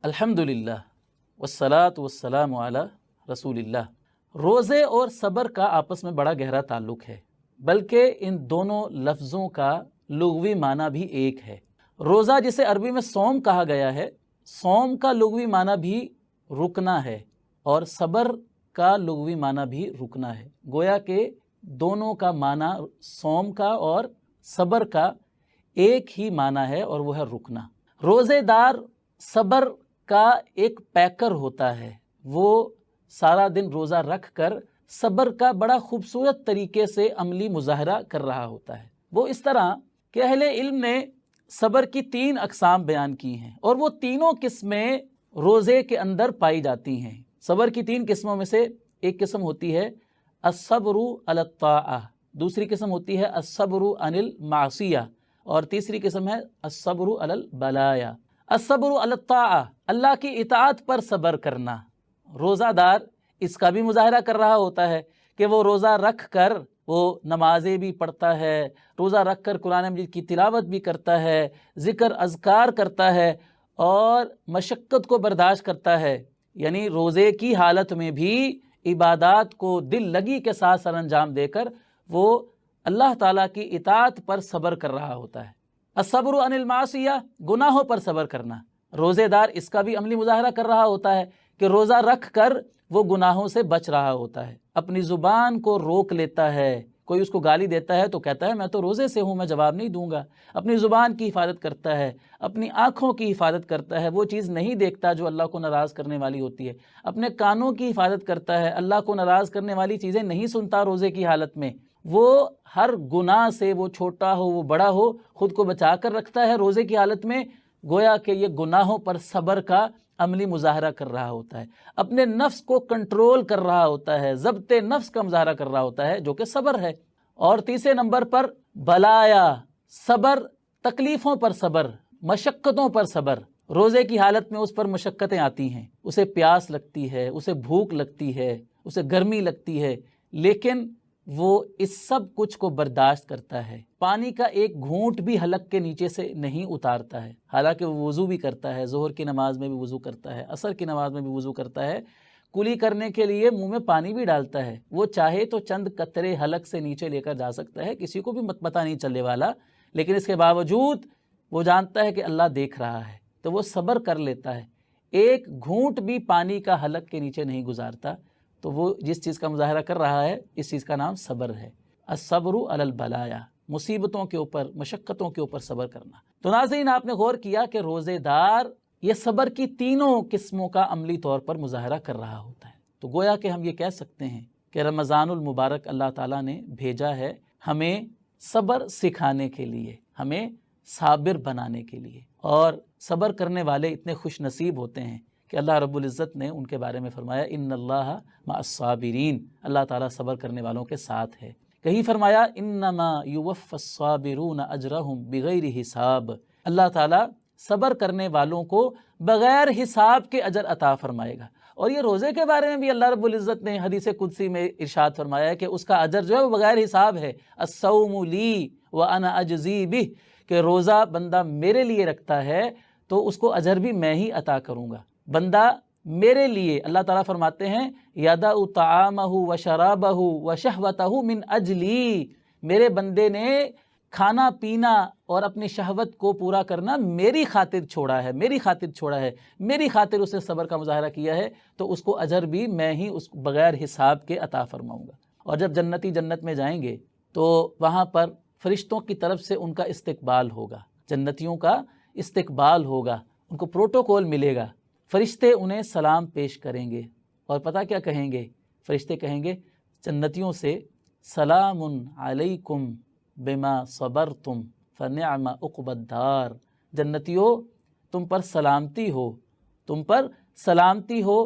अल्हम्दुलिल्लाह वस्सलातु वस्सलामु अला रसूलिल्लाह। रोज़े और सब्र का आपस में बड़ा गहरा ताल्लुक़ है, बल्कि इन दोनों लफ्ज़ों का लुग़वी माना भी एक है। रोज़ा जिसे अरबी में सौम कहा गया है, सौम का लुग़वी माना भी रुकना है और सब्र का लुग़वी माना भी रुकना है। गोया के दोनों का माना सौम का और सब्र का एक ही माना है और वह है रुकना। रोज़ेदार सब्र का एक पैकर होता है, वो सारा दिन रोज़ा रख कर सब्र का बड़ा खूबसूरत तरीके से अमली मुज़ाहरा कर रहा होता है। वो इस तरह कि अहले इल्म ने सब्र की 3 अक़साम बयान की हैं और वो तीनों किस्में रोज़े के अंदर पाई जाती हैं। सब्र की 3 किस्मों में से एक किस्म होती है अस्सब्रु अला ताआ, दूसरी किस्म होती है अस्सब्रु अनिल मासिया और तीसरी किस्म है अस्सब्रु अलल बलाया। अस्सब्रु अला ताआ, अल्लाह की इताअत पर सब्र करना। रोज़ादार इसका भी मुज़ाहरा कर रहा होता है कि वो रोज़ा रख कर वो नमाज़ें भी पढ़ता है, रोज़ा रख कर कुरान मजीद की तिलावत भी करता है, ज़िक्र अज़कार करता है और मशक्क़त को बर्दाश्त करता है। यानी रोज़े की हालत में भी इबादात को दिल लगी के साथ सर अंजाम देकर वो अल्लाह ताला की इताअत पर सब्र कर रहा होता है। अस्सब्रु अनिल मासिया, गुनाहों पर सब्र करना। रोज़ेदार इसका भी अमली मुज़ाहरा कर रहा होता है कि रोज़ा रख कर वो गुनाहों से बच रहा होता है, अपनी ज़ुबान को रोक लेता है। कोई उसको गाली देता है तो कहता है मैं तो रोज़े से हूँ, मैं जवाब नहीं दूंगा। अपनी ज़ुबान की हिफाजत करता है, अपनी आँखों की हिफाजत करता है, वो चीज़ नहीं देखता जो अल्लाह को नाराज़ करने वाली होती है। अपने कानों की हिफाजत करता है, अल्लाह को नाराज़ करने वाली चीज़ें नहीं सुनता रोज़े की हालत में। वो हर गुनाह से, वो छोटा हो वो बड़ा हो, ख़ुद को बचा कर रखता है रोज़े की हालत में। गोया कि ये गुनाहों पर सब्र का अमली मुज़ाहरा कर रहा होता है, अपने नफ्स को कंट्रोल कर रहा होता है, ज़ब्ते नफ्स का मुज़ाहरा कर रहा होता है, जो कि सब्र है। और तीसरे नंबर पर बलाया, सब्र, तकलीफ़ों पर सब्र, मशक्क़तों पर सब्र। रोज़े की हालत में उस पर मशक्क़तें आती हैं, उसे प्यास लगती है, उसे भूख लगती है, उसे गर्मी लगती है, लेकिन वो इस सब कुछ को बर्दाश्त करता है। पानी का एक घूंट भी हलक के नीचे से नहीं उतारता है, हालांकि वो वज़ू भी करता है, ज़ोहर की नमाज में भी वज़ू करता है, असर की नमाज में भी वज़ू करता है, कुली करने के लिए मुंह में पानी भी डालता है। वो चाहे तो चंद कतरे हलक से नीचे लेकर जा सकता है, किसी को भी पता नहीं चलने वाला, लेकिन इसके बावजूद वो जानता है कि अल्लाह देख रहा है, तो वो सब्र कर लेता है। एक घूंट भी पानी का हलक के नीचे नहीं गुजारता। तो वो जिस चीज़ का मुज़ाहरा कर रहा है, इस चीज़ का नाम सब्र है। अस्सब्रु अलल बलाया, मुसीबतों के ऊपर, मशक्क़तों के ऊपर सब्र करना। तो नाज़रीन, आपने गौर किया कि रोज़ेदार ये सब्र की तीनों किस्मों का अमली तौर पर मुज़ाहरा कर रहा होता है। तो गोया कि हम ये कह सकते हैं कि रमज़ानुल मुबारक अल्लाह ताला ने भेजा है हमें सब्र सिखाने के लिए, हमें साबिर बनाने के लिए। और सब्र करने वाले इतने खुश नसीब होते हैं कि अल्लाह रब्बुल इज़्ज़त ने उनके बारे में फरमाया इन्नल्लाह मअस्साबिरीन, अल्लाह ताला सब्र करने वालों के साथ है। कहीं फरमाया इन्नमा युवफ़्फ़स्साबिरून अजरहुम बिगैरि हिसाब, अल्लाह ताला सब्र करने वालों को बग़ैर हिसाब के अजर अता फरमाएगा। और ये रोज़े के बारे में भी अल्लाह रब्बुल इज़्ज़त ने हदीस कुदसी में इरशाद फरमाया है कि उसका अजर जो है वो बग़ैर हिसाब है। अस्सौमु ली व अना अजज़ी बिह, कि रोज़ा बंदा मेरे लिए रखता है तो उसको अजर भी मैं ही अता करूँगा। बंदा मेरे लिए, अल्लाह ताला फरमाते हैं यदउ तामहु व शराबहु व शहवतहु मिन अजली, मेरे बंदे ने खाना पीना और अपनी शहवत को पूरा करना मेरी खातिर छोड़ा है, मेरी खातिर छोड़ा है, मेरी खातिर उसने सब्र का मुज़ाहरा किया है, तो उसको अजर भी मैं ही उस बग़ैर हिसाब के अता फरमाऊँगा। और जब जन्नती जन्नत में जाएंगे तो वहाँ पर फरिश्तों की तरफ से उनका इस्तकबाल होगा, जन्नतियों का इस्तकबाल होगा, उनको प्रोटोकॉल मिलेगा। फरिश्ते उन्हें सलाम पेश करेंगे और पता क्या कहेंगे? फरिश्ते कहेंगे जन्नतियों से सलामुन अलैकुम बिमा सबरतुम फनिअमा उक़बद्दार, जन्नतियों तुम पर सलामती हो, तुम पर सलामती हो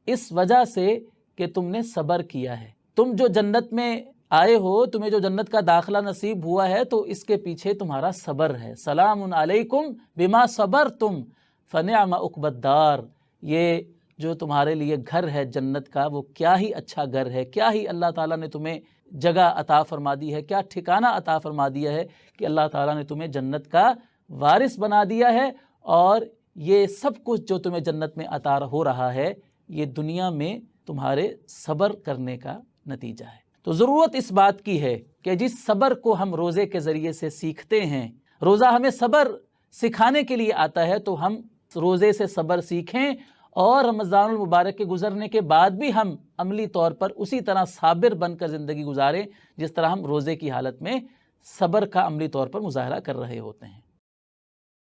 इस वजह से कि तुमने सब्र किया है। तुम जो जन्नत में आए हो, तुम्हें जो जन्नत का दाखिला नसीब हुआ है, तो इसके पीछे तुम्हारा सब्र है। सलामुन अलैकुम बिमा सबरतुम फनिअमा उक़बद्दार, ये जो तुम्हारे लिए घर है जन्नत का, वो क्या ही अच्छा घर है, क्या ही अल्लाह ताला ने तुम्हें जगह अता फरमा दी है, क्या ठिकाना अता फरमा दिया है कि अल्लाह ताला ने तुम्हें जन्नत का वारिस बना दिया है। और یہ سب کچھ جو تمہیں جنت میں عطا ہو رہا ہے یہ دنیا میں تمہارے صبر کرنے کا نتیجہ ہے۔ تو ضرورت اس بات کی ہے کہ جس صبر کو ہم روزے کے ذریعے سے سیکھتے ہیں، روزہ ہمیں صبر سکھانے کے لیے آتا ہے، تو ہم روزے سے صبر سیکھیں اور رمضان المبارک کے گزرنے کے بعد بھی ہم عملی طور پر اسی طرح صابر بن کر زندگی گزاریں جس طرح ہم روزے کی حالت میں صبر کا عملی طور پر مظاہرہ کر رہے ہوتے ہیں۔